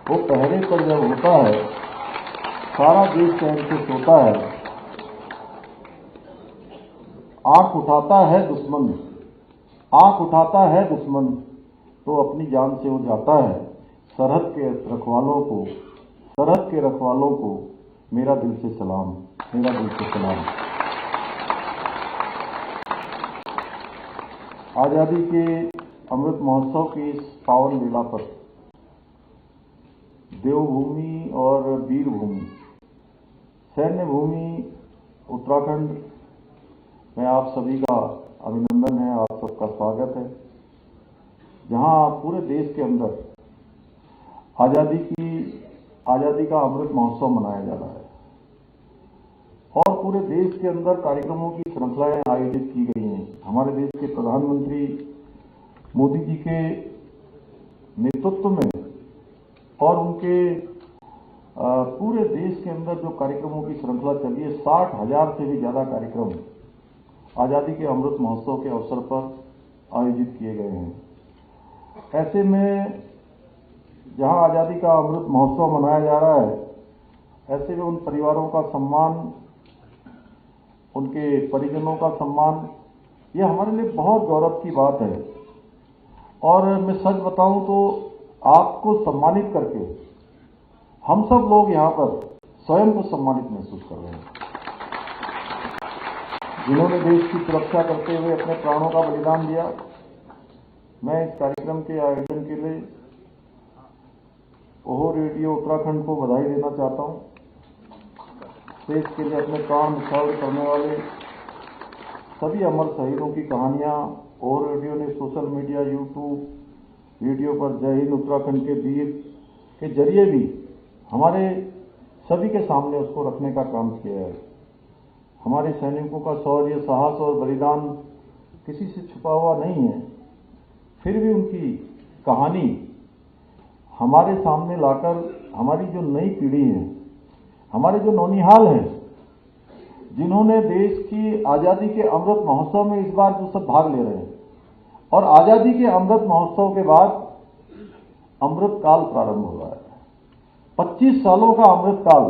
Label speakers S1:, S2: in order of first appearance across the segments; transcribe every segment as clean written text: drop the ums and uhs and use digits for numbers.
S1: वो पहरे पर जब होता है, सारा देश चैन से सोता है। आंख उठाता है दुश्मन तो अपनी जान से वो जाता है। सरहद के रखवालों को मेरा दिल से सलाम। आजादी के अमृत महोत्सव की इस पावन लीला पर देवभूमि और वीरभूमि, सैन्य भूमि उत्तराखंड में आप सभी का अभिनंदन है, आप सबका स्वागत है। जहां पूरे देश के अंदर आजादी का अमृत महोत्सव मनाया जा रहा है और पूरे देश के अंदर कार्यक्रमों की श्रृंखलाएं आयोजित की गई हैं। हमारे देश के प्रधानमंत्री मोदी जी के नेतृत्व में और उनके पूरे देश के अंदर जो कार्यक्रमों की श्रृंखला चली है, 60,000 से भी ज्यादा कार्यक्रम आजादी के अमृत महोत्सव के अवसर पर आयोजित किए गए हैं। ऐसे में जहां आजादी का अमृत महोत्सव मनाया जा रहा है, ऐसे में उन परिवारों का सम्मान, उनके परिजनों का सम्मान, यह हमारे लिए बहुत गौरव की बात है। और मैं सच बताऊं तो आपको सम्मानित करके हम सब लोग यहां पर स्वयं को सम्मानित महसूस कर रहे हैं। जिन्होंने देश की सुरक्षा करते हुए अपने प्राणों का बलिदान दिया, मैं इस कार्यक्रम के आयोजन के लिए ओहो रेडियो उत्तराखंड को बधाई देना चाहता हूं। देश के लिए अपने प्राण न्यौछावर करने वाले सभी अमर शहीदों की कहानियां ओहो रेडियो ने सोशल मीडिया, यूट्यूब वीडियो पर जय हिंद उत्तराखंड के वीर के जरिए भी हमारे सभी के सामने उसको रखने का काम किया है। हमारे सैनिकों का शौर्य, साहस और बलिदान किसी से छुपा हुआ नहीं है, फिर भी उनकी कहानी हमारे सामने लाकर हमारी जो नई पीढ़ी है, हमारे जो नौनिहाल हैं, जिन्होंने देश की आजादी के अमृत महोत्सव में इस बार जो सब भाग ले रहे हैं, और आजादी के अमृत महोत्सव के बाद अमृत काल प्रारंभ हो रहा है। 25 सालों का अमृत काल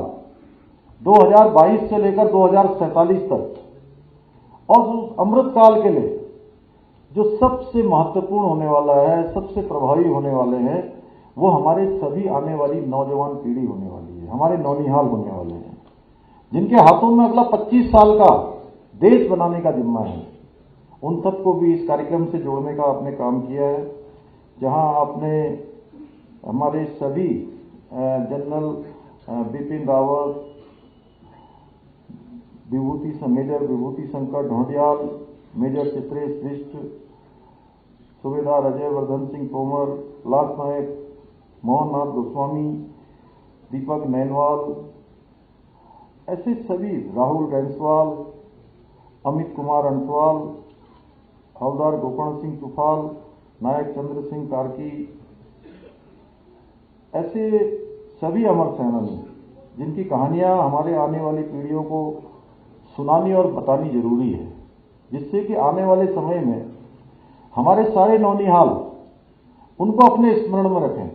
S1: 2022 से लेकर 2047 तक, और उस अमृत काल के लिए जो सबसे महत्वपूर्ण होने वाला है, सबसे प्रभावी होने वाले हैं, वो हमारे सभी आने वाली नौजवान पीढ़ी होने वाली है, हमारे नौनिहाल होने वाले हैं, जिनके हाथों में अगला 25 साल का देश बनाने का जिम्मा है। उन सबको भी इस कार्यक्रम से जोड़ने का आपने काम किया है। जहां आपने हमारे सभी जनरल बिपिन रावत, मेजर विभूति शंकर ढोंडियाल, मेजर चित्रेश बिष्ट, सूबेदार अजय वर्धन सिंह तोमर, लांस नायक मोहन नाथ गोस्वामी, दीपक नैनवाल, ऐसे सभी, राहुल रैंसवाल, अमित कुमार अंटवाल, हवलदार गोकर्ण सिंह तुफाल, नायक चंद्र सिंह कार्की, ऐसे सभी अमर सेनानी जिनकी कहानियां हमारे आने वाली पीढ़ियों को सुनानी और बतानी जरूरी है, जिससे कि आने वाले समय में हमारे सारे नौनिहाल उनको अपने स्मरण में रखें।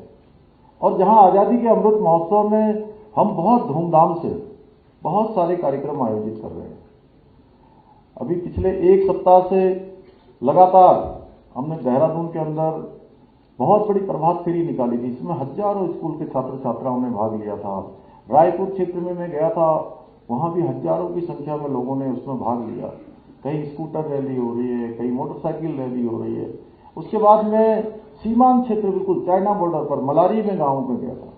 S1: और जहां आजादी के अमृत महोत्सव में हम बहुत धूमधाम से बहुत सारे कार्यक्रम आयोजित कर रहे हैं। अभी पिछले एक सप्ताह से लगातार हमने देहरादून के अंदर बहुत बड़ी प्रभात फेरी निकाली थी। इसमें हजारों स्कूल के छात्र छात्राओं ने भाग लिया था। रायपुर क्षेत्र में मैं गया था, वहां भी हजारों की संख्या में लोगों ने उसमें भाग लिया। कहीं स्कूटर रैली हो रही है, कहीं मोटरसाइकिल रैली हो रही है। उसके बाद मैं सीमांत क्षेत्र, बिल्कुल चाइना बॉर्डर पर मलारी में गांव में गया था।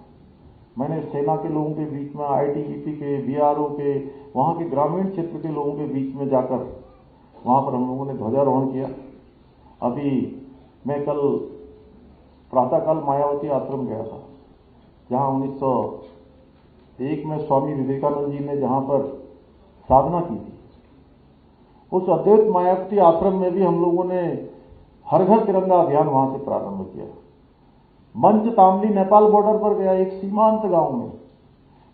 S1: मैंने सेना के लोगों के बीच में, आईटीबीपी के, बीआरओ के, वहां के ग्रामीण क्षेत्र के लोगों के बीच में जाकर वहां पर हम लोगों ने ध्वजारोहण किया। अभी मैं कल प्रातःकाल मायावती आश्रम गया था, जहां 1901 में स्वामी विवेकानंद जी ने जहां पर साधना की थी। उस अद्वैत मायावती आश्रम में भी हम लोगों ने हर घर तिरंगा अभियान वहां से प्रारंभ किया। मंच तामली नेपाल बॉर्डर पर गया, एक सीमांत गांव में,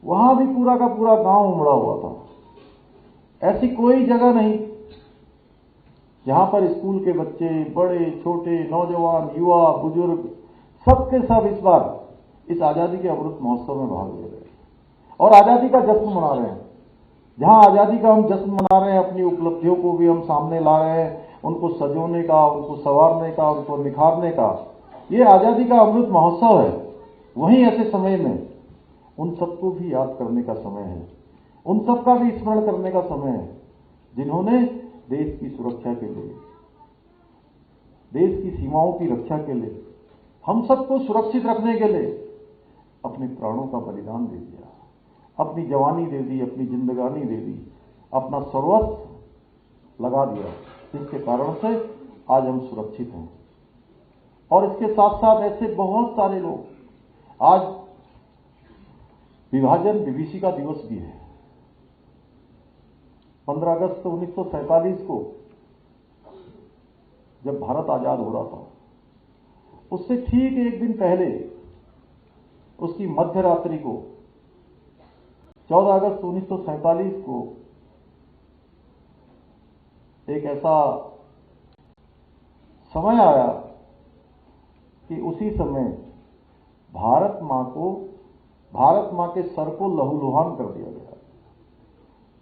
S1: वहां भी पूरा का पूरा गांव उमड़ा हुआ था। ऐसी कोई जगह नहीं जहां पर स्कूल के बच्चे, बड़े छोटे, नौजवान, युवा, बुजुर्ग, सबके सब इस बार इस आजादी के अमृत महोत्सव में भाग ले रहे हैं और आजादी का जश्न मना रहे हैं। जहां आजादी का हम जश्न मना रहे हैं, अपनी उपलब्धियों को भी हम सामने ला रहे हैं, उनको सजोने का, उनको संवारने का, उनको निखारने का, ये आजादी का अमृत महोत्सव है। वहीं ऐसे समय में उन सबको भी याद करने का समय है, उन सबका भी स्मरण करने का समय है जिन्होंने देश की सुरक्षा के लिए, देश की सीमाओं की रक्षा के लिए, हम सबको सुरक्षित रखने के लिए अपने प्राणों का बलिदान दे दिया, अपनी जवानी दे दी, अपनी जिंदगानी दे दी, अपना सर्वस्व लगा दिया, जिसके कारण से आज हम सुरक्षित हैं। और इसके साथ साथ ऐसे बहुत सारे लोग, आज विभाजन विभीषिका दिवस भी है। 15 अगस्त 1947 को जब भारत आजाद हो रहा था, उससे ठीक एक दिन पहले, उसकी मध्य रात्रि को 14 अगस्त 1947 को एक ऐसा समय आया कि उसी समय भारत मां के सर को लहूलुहान कर दिया गया,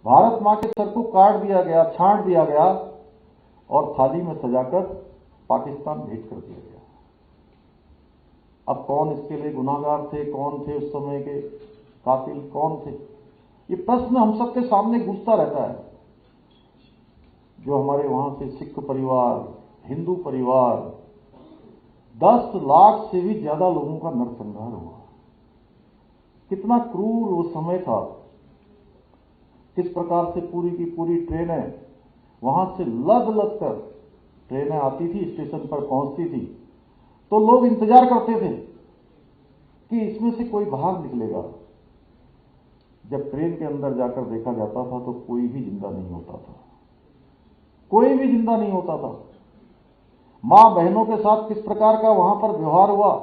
S1: भारत मां के सर को काट दिया गया, छांट दिया गया और थाली में सजाकर पाकिस्तान भेज कर दिया गया। अब कौन इसके लिए गुनाहगार थे, कौन थे उस समय के कातिल, कौन थे, ये प्रश्न हम सबके सामने गूंजता रहता है। जो हमारे वहां से सिख परिवार, हिंदू परिवार, 10 लाख से भी ज्यादा लोगों का नरसंहार हुआ। कितना क्रूर वो समय था, किस प्रकार से पूरी की पूरी ट्रेनें वहां से लद लद कर ट्रेनें आती थी, स्टेशन पर पहुंचती थी, तो लोग इंतजार करते थे कि इसमें से कोई बाहर निकलेगा। जब ट्रेन के अंदर जाकर देखा जाता था तो कोई भी जिंदा नहीं होता था, कोई भी जिंदा नहीं होता था। मां बहनों के साथ किस प्रकार का वहां पर व्यवहार हुआ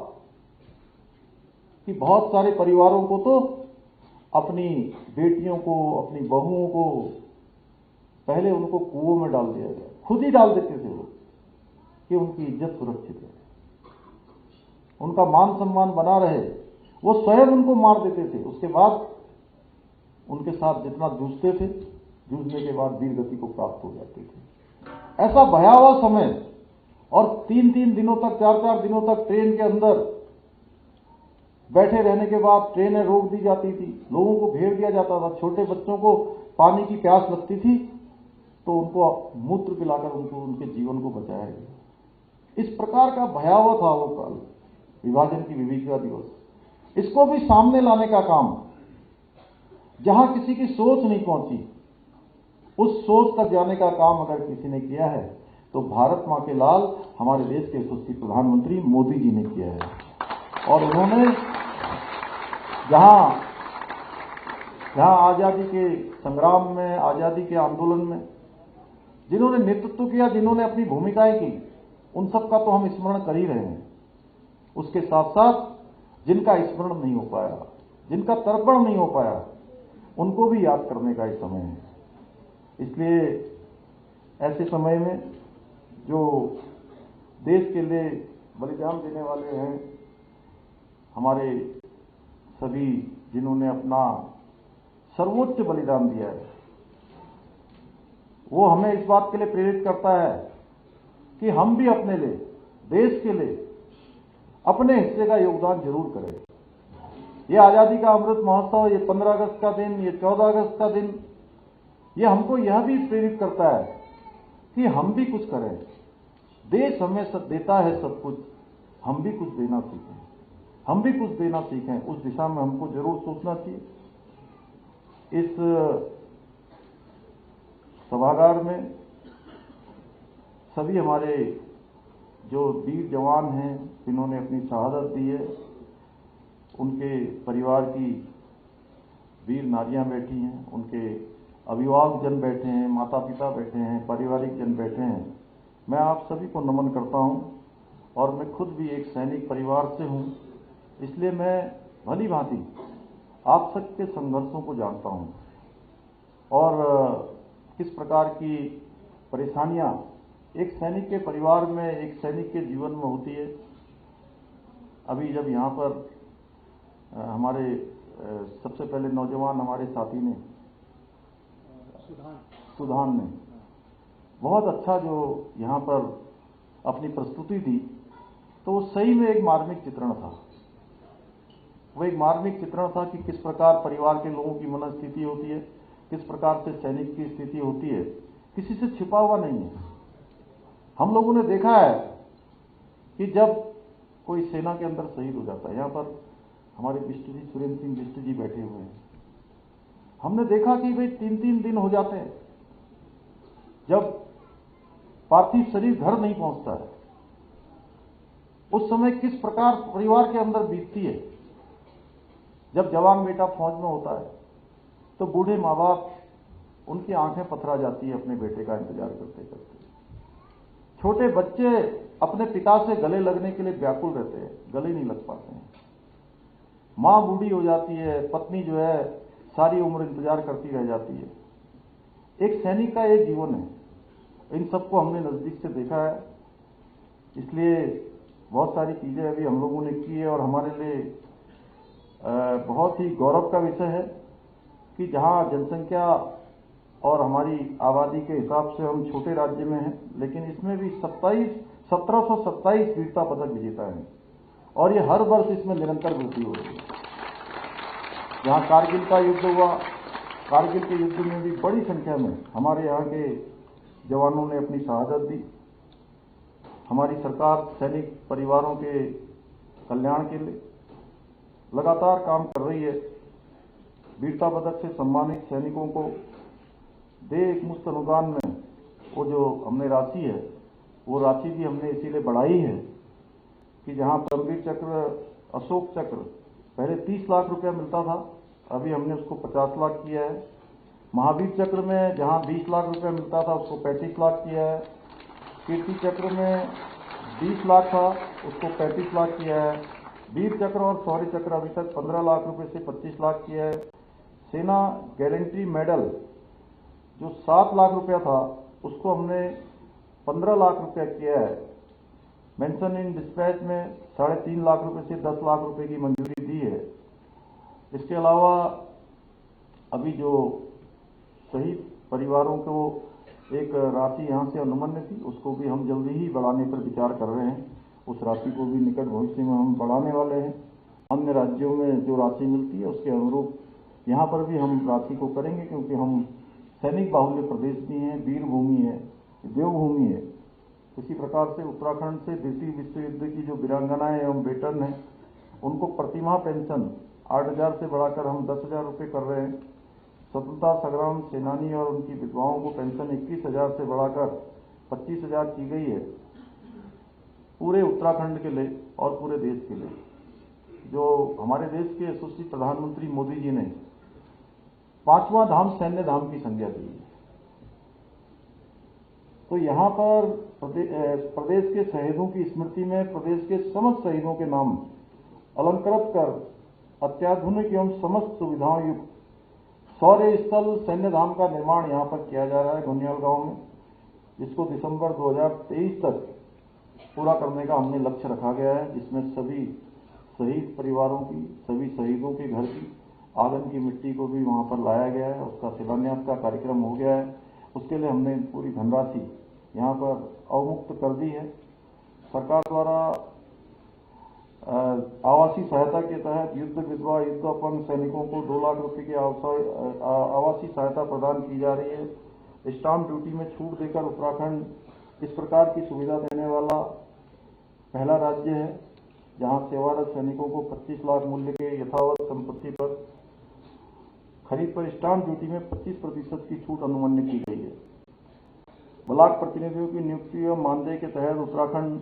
S1: कि बहुत सारे परिवारों को तो अपनी बेटियों को, अपनी बहुओं को पहले उनको कुओं में डाल दिया गया, खुद ही डाल देते थे वो, कि उनकी इज्जत सुरक्षित है, उनका मान सम्मान बना रहे। वो स्वयं उनको मार देते थे, उसके बाद उनके साथ जितना जूझते थे, जूझने के बाद वीर गति को प्राप्त हो जाते थे। ऐसा भयावह समय, और 3-3 दिनों तक, 4-4 दिनों तक ट्रेन के अंदर बैठे रहने के बाद ट्रेनें रोक दी जाती थी, लोगों को घेर दिया जाता था। छोटे बच्चों को पानी की प्यास लगती थी तो उनको मूत्र पिलाकर उनको, उनके जीवन को बचाया गया। इस प्रकार का भयावह था वो काल, विभाजन की विभीषिका दिवस। इसको भी सामने लाने का काम, जहां किसी की सोच नहीं पहुंची, उस सोच तक जाने का काम अगर किसी ने किया है तो भारत मां के लाल, हमारे देश के यशस्वी प्रधानमंत्री मोदी जी ने किया है। और उन्होंने जहां आजादी के संग्राम में, आजादी के आंदोलन में जिन्होंने नेतृत्व किया, जिन्होंने अपनी भूमिकाएं की, उन सब का तो हम स्मरण कर ही रहे हैं। उसके साथ साथ जिनका स्मरण नहीं हो पाया, जिनका तर्पण नहीं हो पाया, उनको भी याद करने का ही समय है। इसलिए ऐसे समय में जो देश के लिए बलिदान देने वाले हैं, हमारे सभी जिन्होंने अपना सर्वोच्च बलिदान दिया है, वो हमें इस बात के लिए प्रेरित करता है कि हम भी अपने लिए, देश के लिए अपने हिस्से का योगदान जरूर करें। ये आजादी का अमृत महोत्सव, ये 15 अगस्त का दिन, ये 14 अगस्त का दिन, ये हमको यह भी प्रेरित करता है कि हम भी कुछ करें। देश हमें सब देता है, सब कुछ, हम भी कुछ देना सीखें, हम भी कुछ देना सीखें। उस दिशा में हमको जरूर सोचना चाहिए। इस सभागार में सभी हमारे जो वीर जवान हैं, जिन्होंने अपनी शहादत दी है, उनके परिवार की वीर नारियां बैठी हैं, उनके अभिभावक जन बैठे हैं, माता पिता बैठे हैं, पारिवारिक जन बैठे हैं। मैं आप सभी को नमन करता हूं। और मैं खुद भी एक सैनिक परिवार से हूं, इसलिए मैं भली भांति आप सबके संघर्षों को जानता हूं और किस प्रकार की परेशानियां एक सैनिक के परिवार में, एक सैनिक के जीवन में होती है। अभी जब यहाँ पर हमारे सबसे पहले नौजवान हमारे साथी ने सुधान ने बहुत अच्छा जो यहाँ पर अपनी प्रस्तुति दी, तो वो सही में एक मार्मिक चित्रण था। वो एक मार्मिक चित्रण था कि किस प्रकार परिवार के लोगों की मनस्थिति होती है, किस प्रकार से सैनिक की स्थिति होती है, किसी से छिपा हुआ नहीं है। हम लोगों ने देखा है कि जब कोई सेना के अंदर शहीद हो जाता है, यहाँ पर हमारे बिष्ट जी, सुरेंद्र सिंह बिष्ट जी बैठे हुए हैं, हमने देखा कि भाई 3-3 दिन हो जाते हैं जब पार्थिव शरीर घर नहीं पहुंचता है। उस समय किस प्रकार परिवार के अंदर बीतती है। जब जवान बेटा फौज में होता है तो बूढ़े माँ बाप, उनकी आंखें पथरा जाती है अपने बेटे का इंतजार करते करते। छोटे बच्चे अपने पिता से गले लगने के लिए व्याकुल रहते हैं, गले नहीं लग पाते हैं। मां बूढ़ी हो जाती है, पत्नी जो है सारी उम्र इंतजार करती रह जाती है। एक सैनिक का एक जीवन है। इन सबको हमने नजदीक से देखा है, इसलिए बहुत सारी चीजें अभी हम लोगों ने की है और हमारे लिए बहुत ही गौरव का विषय है कि जहां जनसंख्या और हमारी आबादी के हिसाब से हम छोटे राज्य में हैं, लेकिन इसमें भी 1727 वीरता पदक विजेता हैं और ये हर वर्ष इसमें निरंतर वृद्धि हो रही है। जहां कारगिल का युद्ध हुआ, कारगिल के युद्ध में भी बड़ी संख्या में हमारे यहाँ के जवानों ने अपनी शहादत दी। हमारी सरकार सैनिक परिवारों के कल्याण के लिए लगातार काम कर रही है। वीरता पदक से सम्मानित सैनिकों को एक मुश्त अनुदान में वो जो हमने राशि है, वो राशि भी हमने इसीलिए बढ़ाई है कि जहां परमवीर चक्र, अशोक चक्र पहले 30 लाख रुपया मिलता था, अभी हमने उसको 50 लाख किया है। महावीर चक्र में जहां 20 लाख रुपया मिलता था, उसको 35 लाख किया है। कीर्ति चक्र में 20 लाख था, उसको 35 लाख किया है। वीर चक्र और शौर्य चक्र अभी तक 15 लाख रुपए से 25 लाख किया है। सेना गैलेंट्री मेडल जो 7 लाख रुपया था, उसको हमने 15 लाख रुपया किया है। मेंशन इन डिस्पैच में 3.5 लाख रुपए से 10 लाख रुपए की मंजूरी दी है। इसके अलावा अभी जो शहीद परिवारों को एक राशि यहाँ से अनुमन्य थी, उसको भी हम जल्दी ही बढ़ाने पर विचार कर रहे हैं। उस राशि को भी निकट भविष्य में हम बढ़ाने वाले हैं। अन्य राज्यों में जो राशि मिलती है उसके अनुरूप यहाँ पर भी हम राशि को करेंगे, क्योंकि हम सैनिक बाहुल्य प्रदेश भी हैं, वीर भूमि है, देवभूमि है। इसी प्रकार से उत्तराखंड से द्वितीय विश्व युद्ध की जो वीरांगनाएं एवं वेटरन हैं, उनको प्रतिमाह पेंशन 8,000 से बढ़ाकर हम 10,000 रुपये कर रहे हैं। स्वतंत्रता संग्राम सेनानी और उनकी विधवाओं को पेंशन 21,000 से बढ़ाकर 25,000 की गई है, पूरे उत्तराखंड के लिए और पूरे देश के लिए। जो हमारे देश के यशस्वी प्रधानमंत्री मोदी जी ने 5वां धाम सैन्य धाम की संज्ञा दी है। तो यहाँ पर प्रदेश के शहीदों की स्मृति में प्रदेश के समस्त शहीदों के नाम अलंकृत कर अत्याधुनिक एवं समस्त सुविधाओं युक्त शौर्य स्थल सैन्य धाम का निर्माण यहाँ पर किया जा रहा है गोनियाल गांव में, जिसको दिसंबर 2023 तक पूरा करने का हमने लक्ष्य रखा गया है, जिसमें सभी शहीद परिवारों की, सभी शहीदों के घर की आंगन की मिट्टी को भी वहाँ पर लाया गया है। उसका शिलान्यास का कार्यक्रम हो गया है। उसके लिए हमने पूरी धनराशि यहाँ पर अवमुक्त कर दी है। सरकार द्वारा आवासीय सहायता के तहत युद्ध विधवा, युद्ध अपंग सैनिकों को 2 लाख रुपए की आवासीय सहायता प्रदान की जा रही है। स्टाम्प ड्यूटी में छूट देकर उत्तराखंड इस प्रकार की सुविधा देने वाला पहला राज्य है, जहां सेवारत सैनिकों को 25 लाख मूल्य के यथावत संपत्ति पर खरीद पर स्टाम्प ड्यूटी में 25% की छूट अनुमन्य की गई है। ब्लॉक प्रतिनिधियों की नियुक्ति एवं मानदेय के तहत उत्तराखंड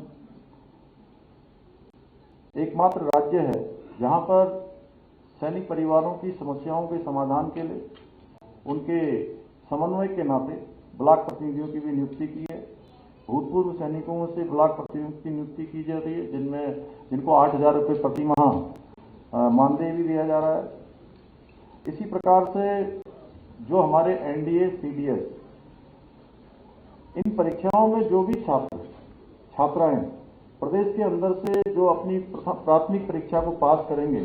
S1: एकमात्र राज्य है जहां पर सैनिक परिवारों की समस्याओं के समाधान के लिए उनके समन्वय के नाते ब्लॉक प्रतिनिधियों की भी नियुक्ति की है। भूतपूर्व सैनिकों से ब्लॉक प्रतिनिधियों की नियुक्ति की जा रही है, जिनको 8,000 रुपये प्रति माह मानदेय भी दिया जा रहा है। इसी प्रकार से जो हमारे एनडीए सीडीएस इन परीक्षाओं में जो भी छात्राएं प्रदेश के अंदर से जो अपनी प्राथमिक परीक्षा को पास करेंगे,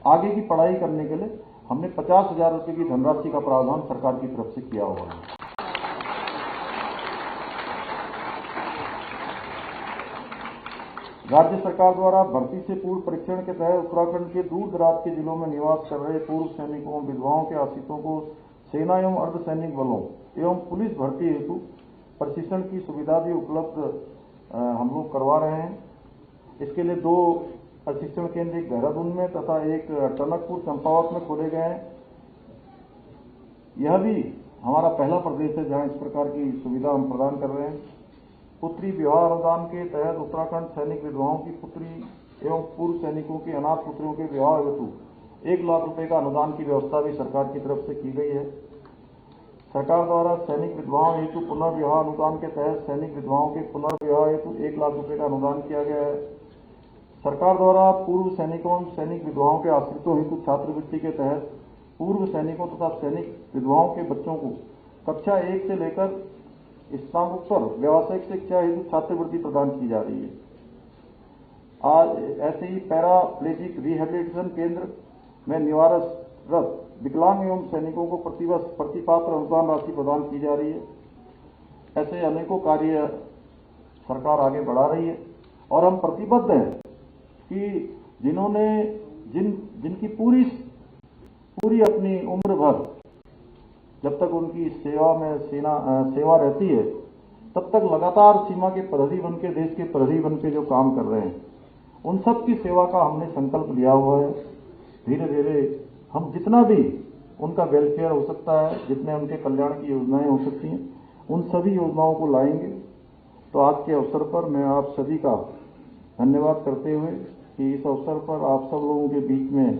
S1: आगे की पढ़ाई करने के लिए हमने 50,000 रुपये की धनराशि का प्रावधान सरकार की तरफ से किया हुआ है। राज्य सरकार द्वारा भर्ती से पूर्व परीक्षण के तहत उत्तराखंड के दूर दराज के जिलों में निवास कर रहे पूर्व सैनिकों, विधवाओं के आश्रितों को सेना एवं अर्धसैनिक बलों एवं पुलिस भर्ती हेतु प्रशिक्षण की सुविधा भी उपलब्ध हम लोग करवा रहे हैं। इसके लिए 2 प्रशिक्षण केंद्र, एक देहरादून में तथा एक टनकपुर चंपावत में खोले गए हैं। यह भी हमारा पहला प्रदेश है जहां इस प्रकार की सुविधा हम प्रदान कर रहे हैं। पुत्री विवाह अनुदान के तहत उत्तराखंड सैनिक विधवाओं की पुत्री एवं पूर्व सैनिकों के अनाथ पुत्रों के विवाह हेतु 1 लाख रुपए का अनुदान की व्यवस्था भी सरकार की तरफ से की गई है। सरकार द्वारा सैनिक विधवाओं हेतु पुनर्विवाह अनुदान के तहत सैनिक विधवाओं के पुनर्विवाह हेतु 1 लाख रुपए का अनुदान किया गया है। सरकार द्वारा पूर्व सैनिकों, सैनिक विधवाओं के आश्रितों हेतु छात्रवृत्ति के तहत पूर्व सैनिकों तथा सैनिक विधवाओं के बच्चों को कक्षा 1 से लेकर स्नातकोत्तर व्यावसायिक शिक्षा हेतु छात्रवृत्ति प्रदान की जा रही है। आज ऐसे ही पैराप्लेजिक रिहेबिलिटेशन केंद्र में निवारसरत विकलांग एवं सैनिकों को प्रतिवर्ष प्रतिपात्र अनुदान राशि प्रदान की जा रही है। ऐसे अनेकों कार्य सरकार आगे बढ़ा रही है और हम प्रतिबद्ध हैं कि जिनकी पूरी अपनी उम्र भर जब तक उनकी सेवा में सेवा रहती है तब तक लगातार सीमा के प्रहरी बन के, देश के प्रहरी बन के जो काम कर रहे हैं, उन सब की सेवा का हमने संकल्प लिया हुआ है। धीरे धीरे हम जितना भी उनका वेलफेयर हो सकता है, जितने उनके कल्याण की योजनाएं हो सकती हैं, उन सभी योजनाओं को लाएंगे। तो आज के अवसर पर मैं आप सभी का धन्यवाद करते हुए कि इस अवसर पर आप सब लोगों के बीच में